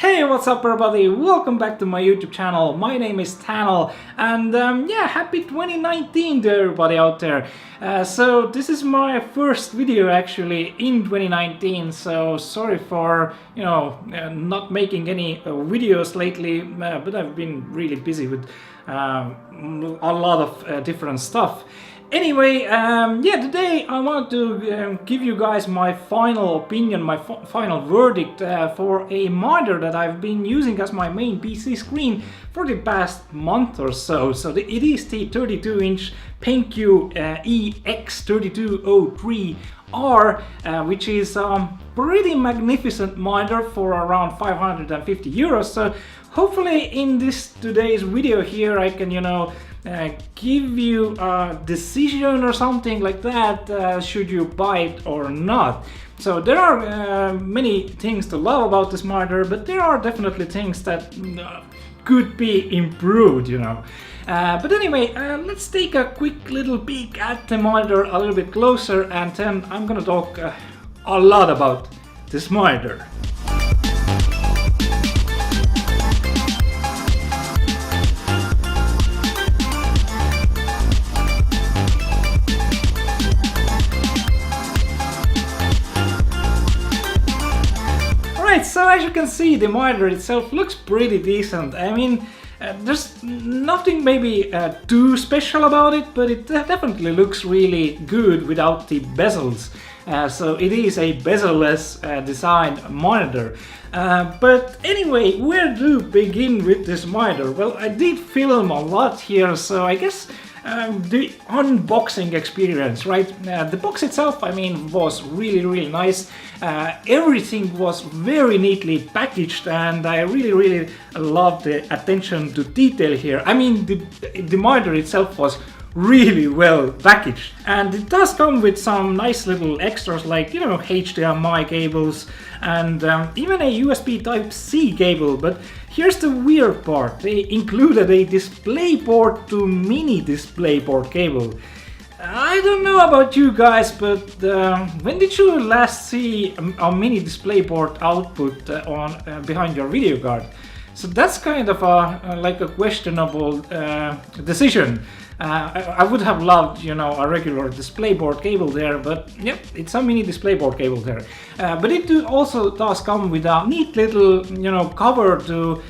Hey, what's up everybody? Welcome back to my YouTube channel. My name is Tanel and yeah, happy 2019 to everybody out there. So this is my first video actually in 2019, so sorry for, not making any videos lately, but I've been really busy with a lot of different stuff. Anyway, yeah, today I want to give you guys my final opinion, my final verdict for a monitor that I've been using as my main PC screen for the past month or so. So it is the 32-inch BENQ EX3203R, which is a pretty magnificent monitor for around 550 euros. So hopefully in today's video here I can, give you a decision or something like that, should you buy it or not. So there are many things to love about this monitor, but there are definitely things that could be improved, But anyway, let's take a quick little peek at the monitor a little bit closer, and then I'm gonna talk a lot about this monitor. So as you can see, the monitor itself looks pretty decent. I mean, there's nothing maybe too special about it, but it definitely looks really good without the bezels. So it is a bezel-less design monitor. But anyway, where to begin with this monitor? Well, I did film a lot here, so I guess the unboxing experience, right? The box itself, I mean, was really nice. Everything was very neatly packaged, and I really loved the attention to detail here. I mean, the monitor itself was really well packaged, and it does come with some nice little extras like HDMI cables and even a USB Type-C cable. But here's the weird part: they included a DisplayPort to mini DisplayPort cable. I don't know about you guys, but when did you last see a mini DisplayPort output behind your video card? So that's kind of like a questionable decision. I would have loved, a regular DisplayPort cable there, but yep, it's a mini DisplayPort cable there. But it also does come with a neat little, cover to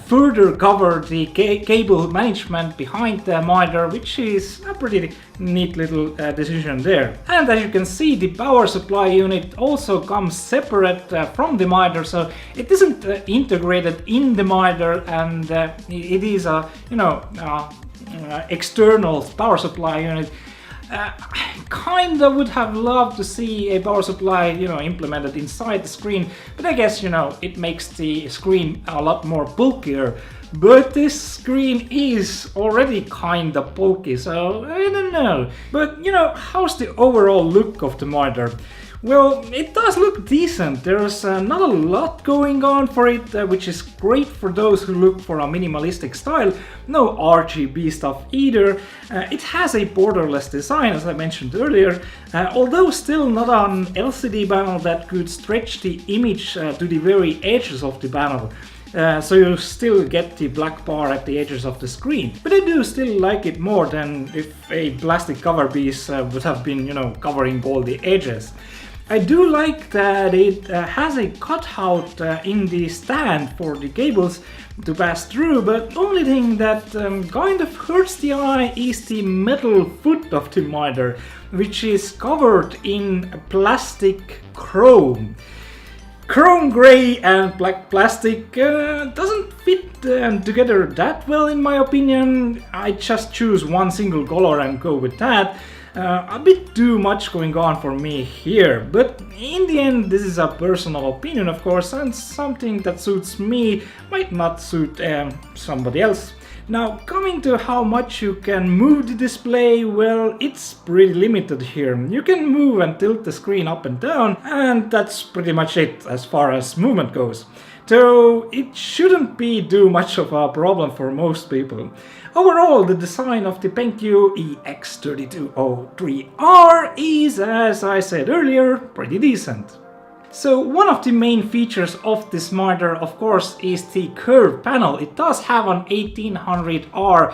further cover the cable management behind the monitor, which is a pretty neat little decision there. And as you can see, the power supply unit also comes separate from the monitor, so it isn't integrated in the monitor, and it is a external power supply unit. I kinda would have loved to see a power supply, implemented inside the screen, but I guess, it makes the screen a lot more bulkier. But this screen is already kinda bulky, so I don't know. But, how's the overall look of the monitor? Well, it does look decent. There's not a lot going on for it, which is great for those who look for a minimalistic style. No RGB stuff either. It has a borderless design, as I mentioned earlier, although still not an LCD panel that could stretch the image to the very edges of the panel. So you still get the black bar at the edges of the screen. But I do still like it more than if a plastic cover piece would have been, covering all the edges. I do like that it has a cutout in the stand for the cables to pass through, but the only thing that kind of hurts the eye is the metal foot of the monitor, which is covered in plastic chrome. Chrome gray and black plastic doesn't fit together that well in my opinion. I just choose one single color and go with that. A bit too much going on for me here, but in the end this is a personal opinion, of course, and something that suits me might not suit somebody else. Now, coming to how much you can move the display, well, it's pretty limited here. You can move and tilt the screen up and down, and that's pretty much it as far as movement goes. So it shouldn't be too much of a problem for most people. Overall, the design of the BENQ EX3203R is, as I said earlier, pretty decent. So one of the main features of this monitor, of course, is the curved panel. It does have an 1800R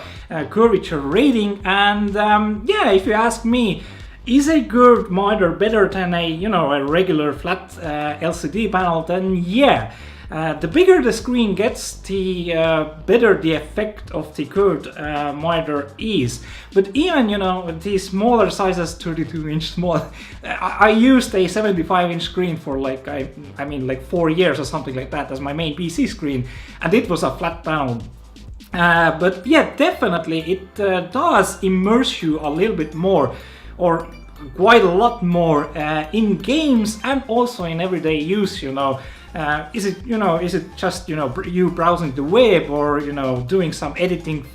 curvature rating, and yeah, if you ask me, is a curved monitor better than a regular flat LCD panel? Then yeah. The bigger the screen gets, the better the effect of the curved monitor is. But even, the smaller sizes, 32-inch small, I used a 75-inch screen for like 4 years or something like that as my main PC screen, and it was a flat panel. But yeah, definitely it does immerse you a little bit more, or quite a lot more in games and also in everyday use. Is it just you browsing the web, or doing some editing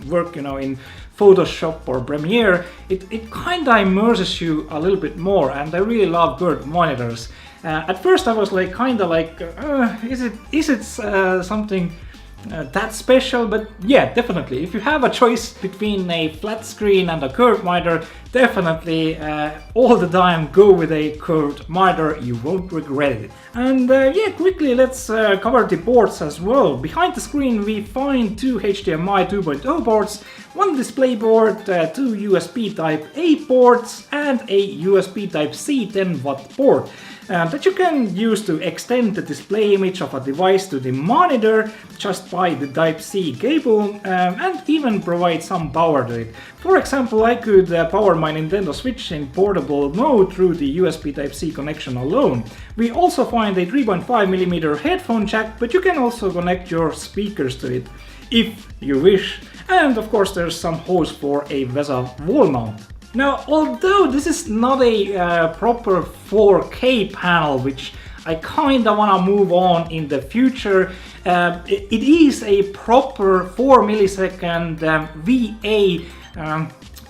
work in Photoshop or Premiere? It kind of immerses you a little bit more, and I really love curved monitors. At first I was like is it something that special? But yeah, definitely, if you have a choice between a flat screen and a curved monitor, definitely all the time go with a curved monitor. You won't regret it. And yeah, quickly let's cover the ports as well. Behind the screen we find two HDMI 2.0 ports, one display port, two USB Type A ports, and a USB Type C 10-watt port that you can use to extend the display image of a device to the monitor just by the Type-C cable, and even provide some power to it. For example, I could power my Nintendo Switch in portable mode through the USB Type-C connection alone. We also find a 3.5mm headphone jack, but you can also connect your speakers to it if you wish. And of course there's some holes for a VESA wall mount. Now, although this is not a proper 4K panel, which I kinda wanna move on in the future, it is a proper 4 millisecond VA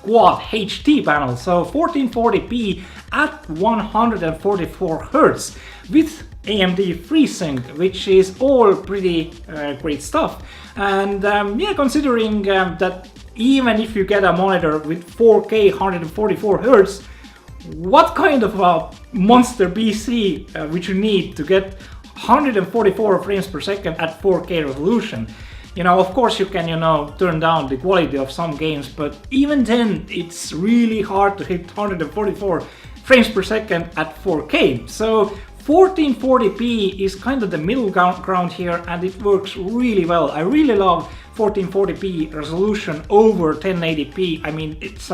quad HD panel, so 1440p at 144 Hz with AMD Freesync, which is all pretty great stuff. And yeah, considering that even if you get a monitor with 4K 144 Hz, what kind of a monster PC would you need to get 144 frames per second at 4K resolution? Of course you can, turn down the quality of some games, but even then it's really hard to hit 144 frames per second at 4K. So 1440p is kind of the middle ground here, and it works really well. I really love 1440p resolution over 1080p. I mean, it's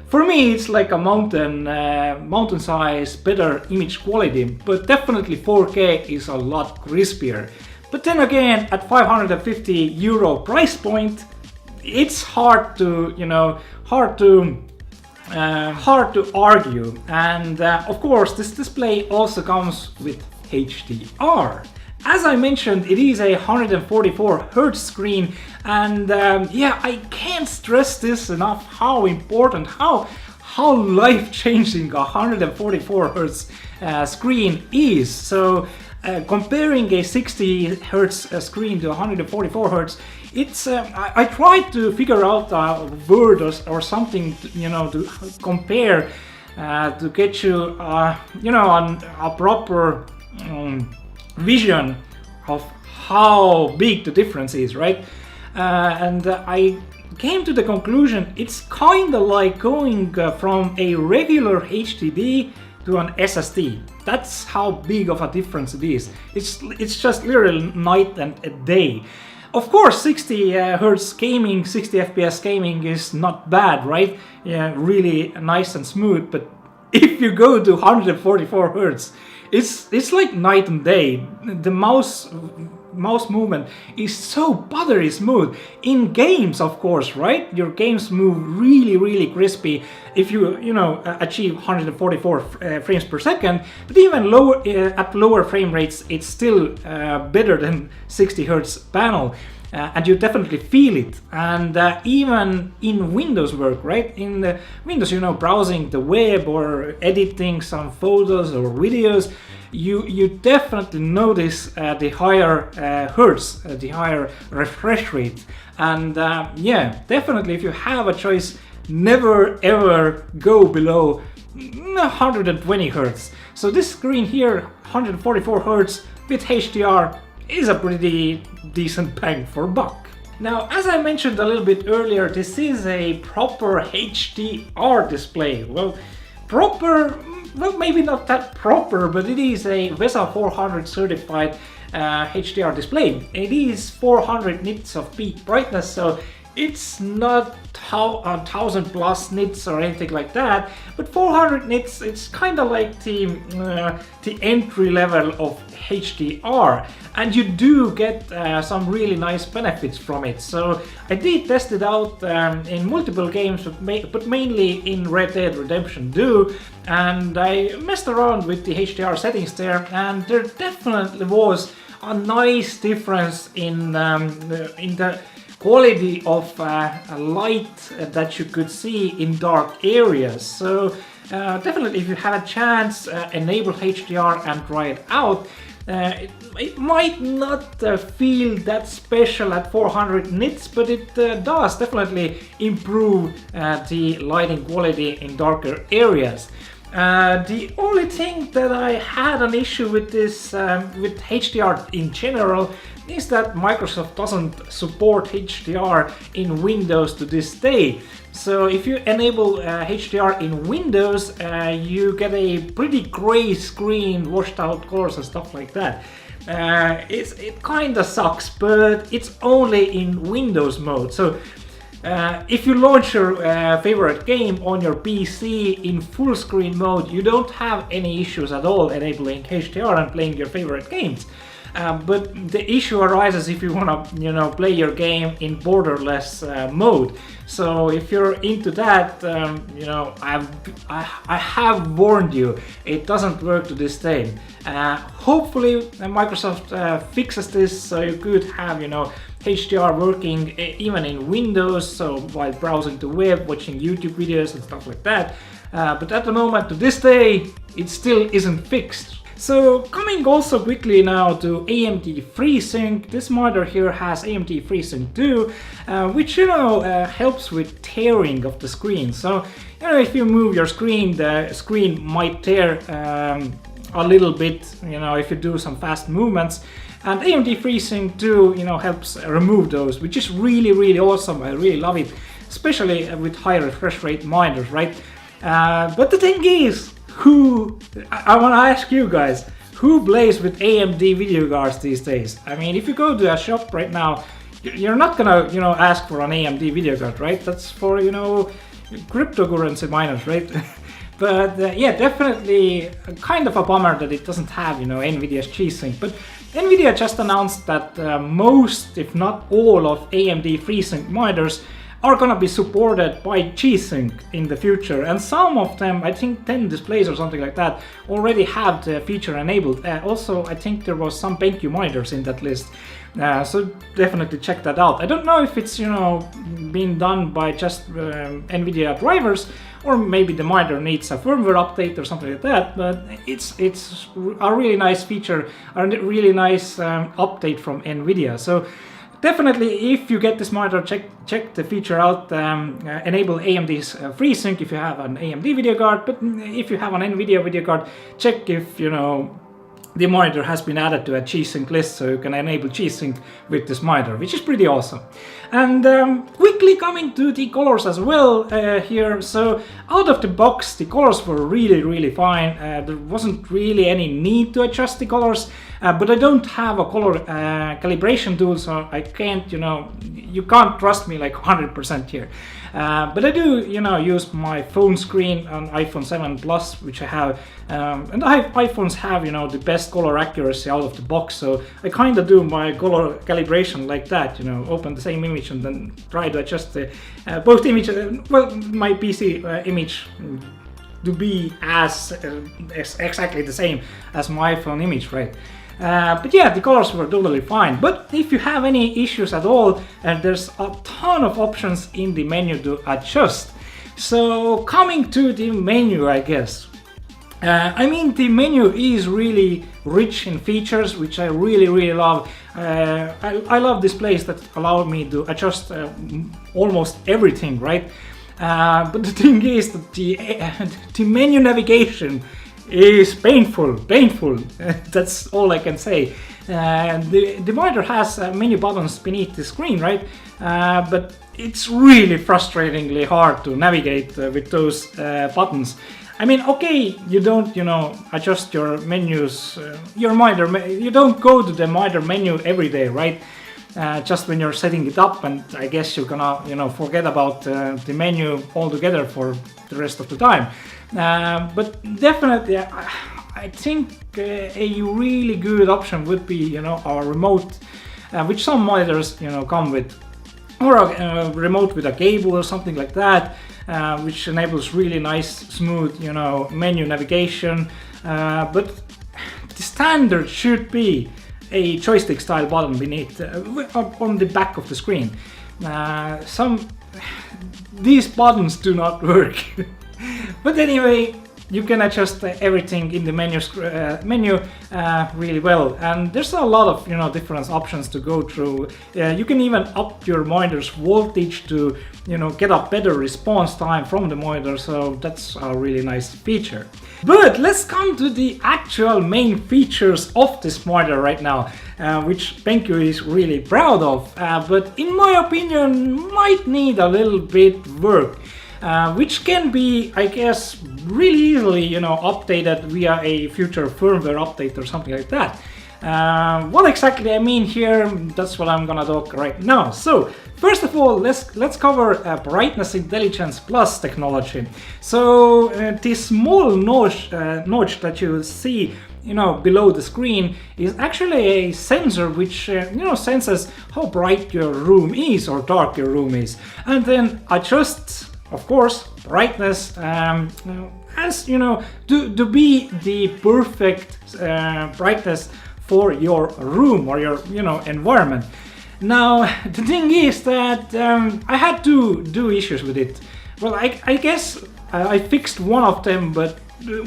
for me it's like a mountain size better image quality, but definitely 4K is a lot crispier. But then again, at 550 euro price point, it's hard to argue. And of course, this display also comes with HDR. As I mentioned, it is a 144 Hz screen, and yeah, I can't stress this enough how important, how life-changing a 144 Hz screen is. So comparing a 60 Hz screen to 144 Hz, it's I tried to figure out a word or something to compare to get you on a proper vision of how big the difference is, right? And I came to the conclusion it's kind of like going from a regular HDD to an SSD. That's how big of a difference it is. It's just literally night and a day. Of course, 60 Hz gaming, 60 FPS gaming is not bad, right? Yeah, really nice and smooth. But if you go to 144 Hz, it's like night and day. The mouse movement is so buttery smooth. In games, of course, right? Your games move really crispy if you achieve 144 frames per second. But even lower at lower frame rates, it's still better than 60 Hz panel. And you definitely feel it. And even in Windows work, right? In the Windows, browsing the web or editing some photos or videos, you definitely notice the higher hertz, the higher refresh rate. And yeah, definitely if you have a choice, never ever go below 120 Hz. So this screen here, 144 Hz with HDR, is a pretty decent bang for buck. Now, as I mentioned a little bit earlier, this is a proper HDR display. Well, proper, well, maybe not that proper, but it is a VESA 400 certified HDR display. It is 400 nits of peak brightness, so it's not 1000 plus nits or anything like that, but 400 nits, it's kind of like the entry level of HDR, and you do get some really nice benefits from it. So I did test it out in multiple games, but mainly in Red Dead Redemption 2, and I messed around with the HDR settings there, and there definitely was a nice difference in the quality of light that you could see in dark areas. So definitely, if you have a chance, enable HDR and try it out. It might not feel that special at 400 nits, but it does definitely improve the lighting quality in darker areas. The only thing that I had an issue with this, with HDR in general, is that Microsoft doesn't support HDR in Windows to this day. So if you enable HDR in Windows, you get a pretty gray screen, washed out colors and stuff like that. It kinda sucks, but it's only in Windows mode. So if you launch your favorite game on your PC in full screen mode, you don't have any issues at all enabling HDR and playing your favorite games. But the issue arises if you want to, play your game in borderless mode. So if you're into that, I have warned you, it doesn't work to this day. Hopefully Microsoft fixes this so you could have, HDR working even in Windows, so while browsing the web, watching YouTube videos and stuff like that. But at the moment, to this day, it still isn't fixed. So coming also quickly now to AMD Freesync. This monitor here has AMD Freesync 2, which helps with tearing of the screen. So if you move your screen, the screen might tear a little bit, if you do some fast movements. And AMD Freesync 2, helps remove those, which is really, really awesome. I really love it, especially with high refresh rate monitors, right? But the thing is, I want to ask you guys, who plays with AMD video cards these days? I mean, if you go to a shop right now, you're not gonna, ask for an AMD video card, right? That's for, cryptocurrency miners, right? But yeah, definitely kind of a bummer that it doesn't have, NVIDIA's G-Sync. But NVIDIA just announced that most, if not all, of AMD FreeSync monitors are gonna be supported by G-Sync in the future, and some of them, I think 10 displays or something like that, already have the feature enabled. Also, I think there was some BENQ monitors in that list, so definitely check that out. I don't know if it's being done by just NVIDIA drivers, or maybe the monitor needs a firmware update or something like that, but it's a really nice feature, a really nice update from NVIDIA. So definitely, if you get this monitor, check the feature out. Enable AMD's FreeSync if you have an AMD video card, but if you have an NVIDIA video card, check if the monitor has been added to a G-Sync list, so you can enable G-Sync with this monitor, which is pretty awesome. And quickly coming to the colors as well here. So out of the box, the colors were really, really fine. There wasn't really any need to adjust the colors, but I don't have a color calibration tool, so I can't, you can't trust me like 100% here. But I do, use my phone screen on iPhone 7 Plus, which I have, and iPhones have, the best color accuracy out of the box, so I kind of do my color calibration like that, open the same image and then try to adjust the both images, well, my PC image to be as exactly the same as my iPhone image, right? But yeah, the colors were totally fine. But if you have any issues at all, there's a ton of options in the menu to adjust. So coming to the menu, I guess. The menu is really rich in features, which I really, really love. I love displays that allow me to adjust almost everything, right? But the thing is that the menu navigation is painful. That's all I can say. The monitor has menu buttons beneath the screen, right? But it's really frustratingly hard to navigate with those buttons. I mean, okay, you don't, adjust your menus, your monitor, you don't go to the monitor menu every day, right? Just when you're setting it up, and I guess you're gonna, forget about the menu altogether for the rest of the time. But definitely, I think a really good option would be, our remote, which some monitors, come with, or a remote with a cable or something like that, which enables really nice, smooth, menu navigation. But the standard should be a joystick style button beneath on the back of the screen. These buttons do not work. But anyway, you can adjust everything in the menu really well, and there's a lot of different options to go through. You can even up your monitor's voltage to get a better response time from the monitor, so that's a really nice feature. But let's come to the actual main features of this monitor right now, which BENQ is really proud of, but in my opinion might need a little bit work. Which can be, I guess, really easily, updated via a future firmware update or something like that. What exactly I mean here, that's what I'm gonna talk right now. So, first of all, let's cover Brightness Intelligence Plus technology. So, this small notch that you see below the screen is actually a sensor which senses how bright your room is or dark your room is, and then adjusts, of course, brightness as to be the perfect brightness for your room or your environment. Now the thing is that I had to do issues with it. Well, I guess I fixed one of them, but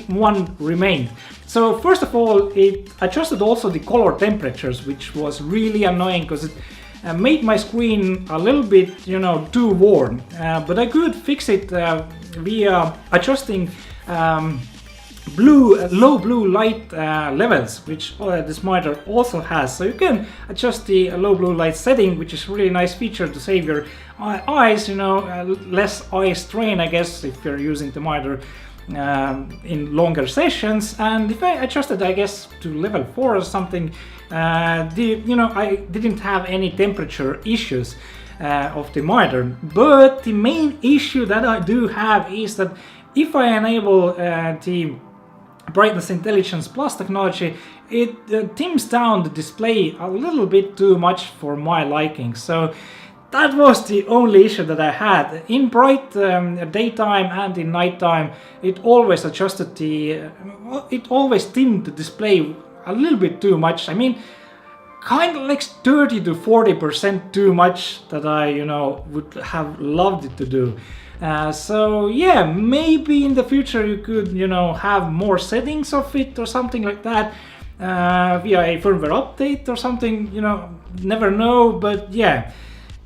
one remained. So first of all, it adjusted also the color temperatures, which was really annoying because it made my screen a little bit, too warm. But I could fix it via adjusting low blue light levels, which this monitor also has. So you can adjust the low blue light setting, which is a really nice feature to save your eyes, less eye strain, I guess, if you're using the monitor in longer sessions. And if I adjusted, I guess, to level 4 or something, I didn't have any temperature issues of the monitor. But the main issue that I do have is that if I enable the Brightness Intelligence Plus technology, it dims down the display a little bit too much for my liking. So that was the only issue that I had. In bright daytime and in nighttime, it always adjusted it always dimmed the display a little bit too much. I mean, kind of like 30 to 40% too much that I, would have loved it to do. So yeah, maybe in the future you could, have more settings of it or something like that via a firmware update or something, never know. But yeah,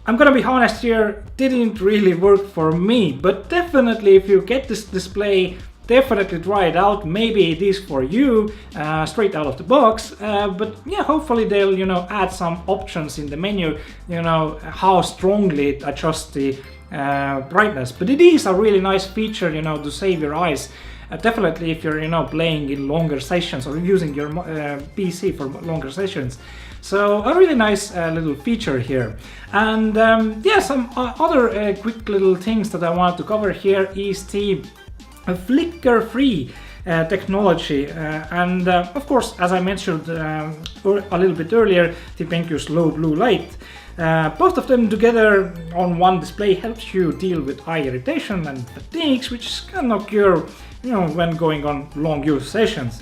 I'm gonna be honest here, didn't really work for me. But definitely if you get this display, definitely try it out. Maybe it is for you straight out of the box. But yeah, hopefully they'll add some options in the menu, how strongly it adjusts the brightness. But it is a really nice feature, to save your eyes. Definitely if you're playing in longer sessions or using your PC for longer sessions. So a really nice little feature here. And yeah, some other quick little things that I want to cover here is the flicker-free technology, and of course, as I mentioned a little bit earlier, the BENQ's low blue light. Both of them together on one display helps you deal with eye irritation and fatigues, which can occur, when going on long use sessions.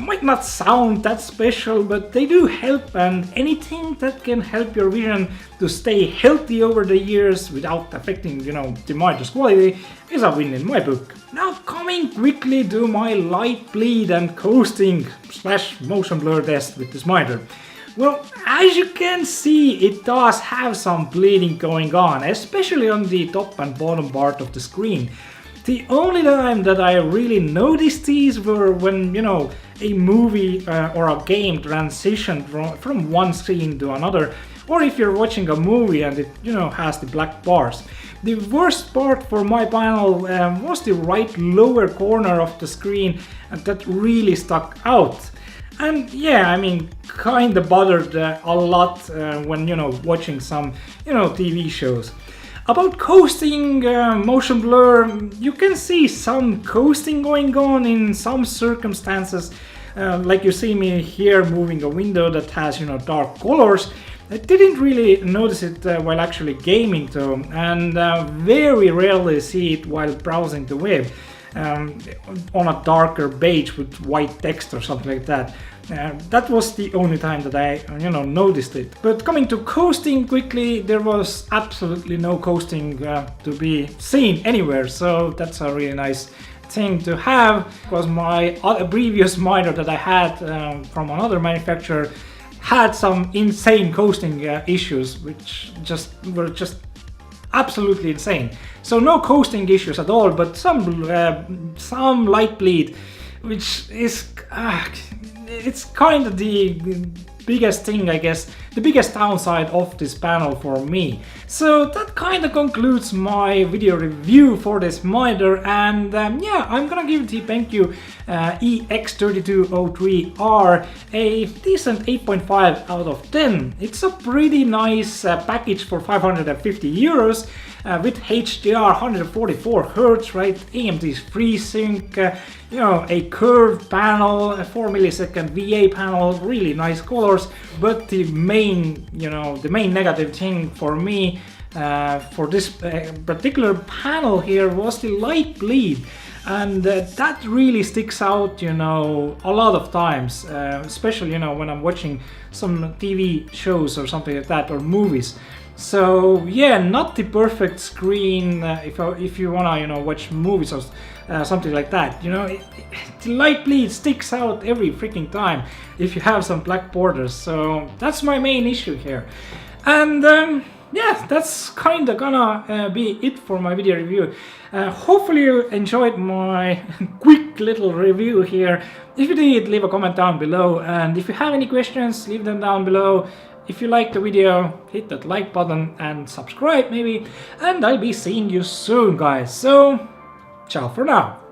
Might not sound that special, but they do help, and anything that can help your vision to stay healthy over the years without affecting, the monitor's quality is a win in my book. Now coming quickly to my light bleed and coasting / motion blur test with this monitor. Well, as you can see, it does have some bleeding going on, especially on the top and bottom part of the screen. The only time that I really noticed these were when, you know, a movie or a game transitioned from one screen to another, or if you're watching a movie and it, you know, has the black bars. The worst part for my panel was the right lower corner of the screen, and that really stuck out. And yeah, I mean, kinda bothered a lot when, you know, watching some, you know, TV shows. About coasting, motion blur, you can see some coasting going on in some circumstances. Like you see me here moving a window that has, you know, dark colors. I didn't really notice it while actually gaming though, and very rarely see it while browsing the web. On a darker page with white text or something like that. That was the only time that I, you know, noticed it. But coming to coasting quickly, there was absolutely no coasting to be seen anywhere, so that's a really nice thing to have, because my previous monitor that I had from another manufacturer had some insane coasting issues, which were just absolutely insane. So no coasting issues at all, but some light bleed, which is it's kind of the biggest thing, I guess, the biggest downside of this panel for me. So that kind of concludes my video review for this monitor, and yeah, I'm gonna give the BENQ EX3203R a decent 8.5 out of 10. It's a pretty nice package for 550 euros. With HDR 144 Hz, right? AMD Freesync, you know, a curved panel, a 4 millisecond VA panel, really nice colors. But the main, you know, the main negative thing for me for this particular panel here was the light bleed. And that really sticks out, you know, a lot of times, especially, you know, when I'm watching some TV shows or something like that, or movies. So yeah, not the perfect screen if you wanna, you know, watch movies or something like that. You know, the light bleed sticks out every freaking time if you have some black borders. So that's my main issue here. And yeah, that's kind of gonna be it for my video review. Hopefully you enjoyed my quick little review here. If you did, leave a comment down below, and if you have any questions, leave them down below. If you liked the video, hit that like button and subscribe maybe, and I'll be seeing you soon, guys. So, ciao for now.